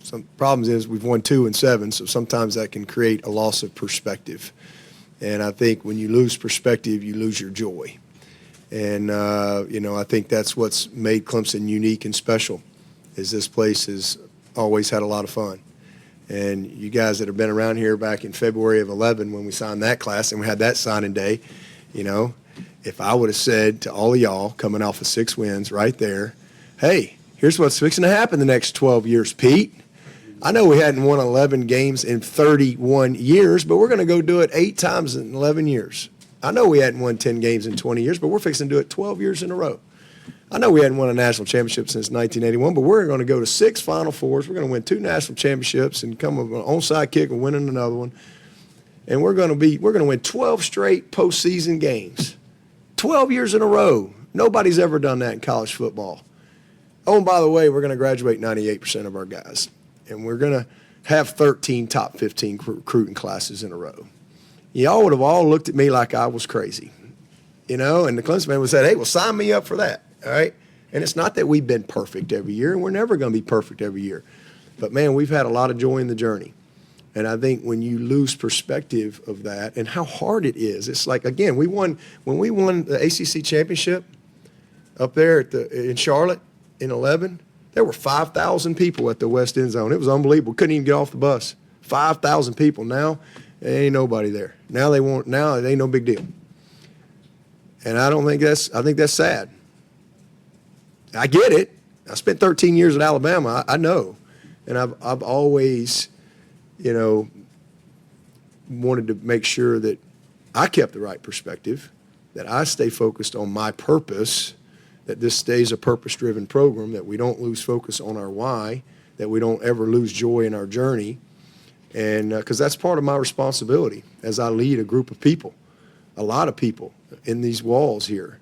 some problems is we've won 2 and 7, so sometimes that can create a loss of perspective. And I think when you lose perspective, you lose your joy. And, I think that's what's made Clemson unique and special, is this place has always had a lot of fun. And you guys that have been around here back in February of 11 when we signed that class and we had that signing day, if I would have said to all of y'all coming off of 6 wins right there, hey, here's what's fixing to happen the next 12 years, Pete. I know we hadn't won 11 games in 31 years, but we're going to go do it 8 times in 11 years. I know we hadn't won 10 games in 20 years, but we're fixing to do it 12 years in a row. I know we hadn't won a national championship since 1981, but we're going to go to 6 Final Fours. We're going to win 2 national championships and come with an onside kick and winning another one. And we're going to win 12 straight postseason games, 12 years in a row. Nobody's ever done that in college football. Oh, and by the way, we're going to graduate 98% of our guys, and we're going to have 13 top 15 recruiting classes in a row. Y'all would have all looked at me like I was crazy, and the Clemson man would have said, hey, well, sign me up for that. All right. And it's not that we've been perfect every year, and we're never going to be perfect every year. But, man, we've had a lot of joy in the journey. And I think when you lose perspective of that and how hard it is, it's like, again, when we won the ACC championship up there in Charlotte in 11, there were 5,000 people at the West End Zone. It was unbelievable. Couldn't even get off the bus. 5,000 people. Now, there ain't nobody there. Now it ain't no big deal. And I think that's sad. I get it. I spent 13 years at Alabama. I know. And I've always, wanted to make sure that I kept the right perspective, that I stay focused on my purpose, that this stays a purpose-driven program, that we don't lose focus on our why, that we don't ever lose joy in our journey. And because that's part of my responsibility as I lead a group of people, a lot of people in these walls here.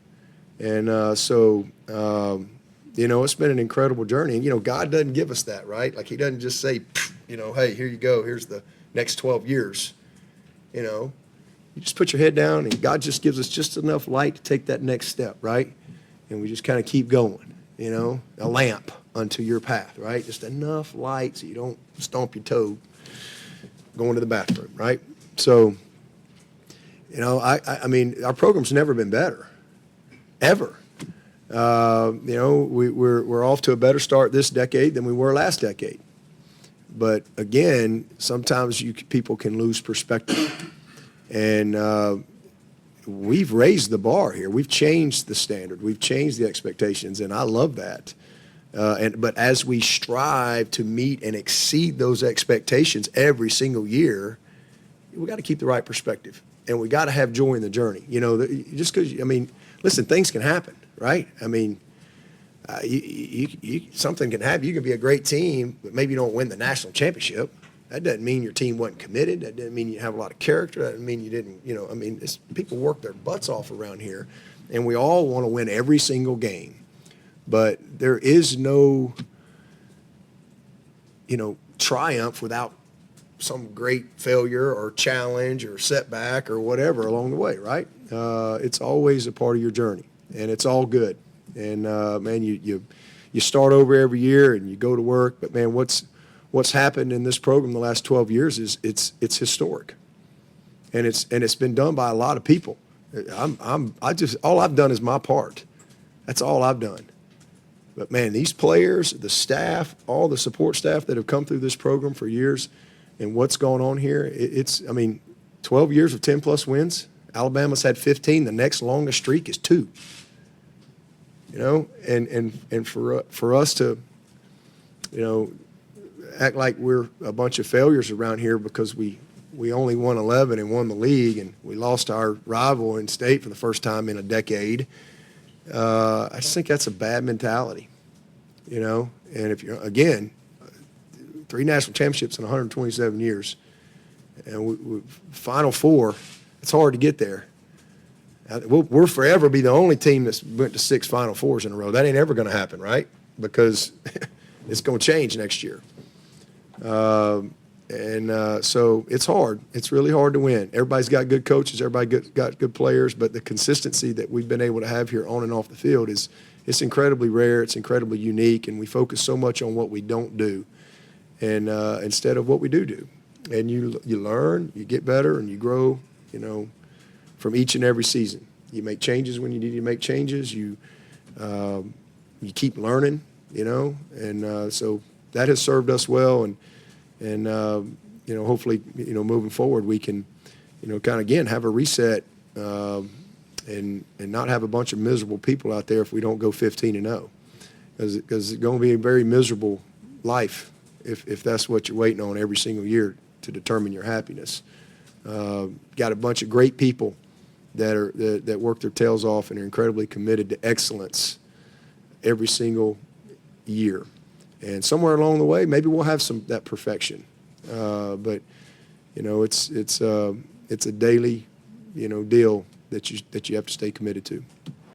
And it's been an incredible journey. And, God doesn't give us that, right? Like he doesn't just say, hey, here you go. Here's the next 12 years. You just put your head down and God just gives us just enough light to take that next step, right? And we just kind of keep going, a lamp unto your path, right? Just enough light so you don't stomp your toe going to the bathroom, right? So, I mean, our program's never been better, ever. We're off to a better start this decade than we were last decade. But again, sometimes people can lose perspective. And we've raised the bar here. We've changed the standard. We've changed the expectations, and I love that. But as we strive to meet and exceed those expectations every single year, we got to keep the right perspective, and we got to have joy in the journey. Just because, listen, things can happen, right? I mean, something can happen. You can be a great team, but maybe you don't win the national championship. That doesn't mean your team wasn't committed. That doesn't mean you have a lot of character. That doesn't mean you didn't, people work their butts off around here, and we all want to win every single game. But there is no, triumph without some great failure or challenge or setback or whatever along the way, right? It's always a part of your journey, and it's all good. And, man, you start over every year and you go to work, but, man, what's happened in this program the last 12 years is it's historic, and it's been done by a lot of people. All I've done is my part. That's all I've done. But man, these players, the staff, all the support staff that have come through this program for years, and what's going on here, 12 years of 10+ wins. Alabama's had 15. The next longest streak is 2. And for us to, act like we're a bunch of failures around here because we only won 11 and won the league, and we lost our rival in state for the first time in a decade. I just think that's a bad mentality, And if you're, again, 3 national championships in 127 years, and Final Four, it's hard to get there. We'll forever be the only team that's went to 6 Final Fours in a row. That ain't ever going to happen, right? Because it's going to change next year. So it's hard. It's really hard to win. Everybody's got good coaches. Everybody got good players. But the consistency that we've been able to have here on and off the field it's incredibly rare. It's incredibly unique. And we focus so much on what we don't do. and instead of what we do. And you learn, you get better, and you grow, from each and every season. You make changes when you need to make changes. You keep learning, and so that has served us well. And hopefully, moving forward, we can, kind of again have a reset and not have a bunch of miserable people out there if we don't go 15-0, because it's going to be a very miserable life if that's what you're waiting on every single year to determine your happiness. Got a bunch of great people that work their tails off and are incredibly committed to excellence every single year. And somewhere along the way, maybe we'll have that perfection. But it's a daily, deal that you have to stay committed to.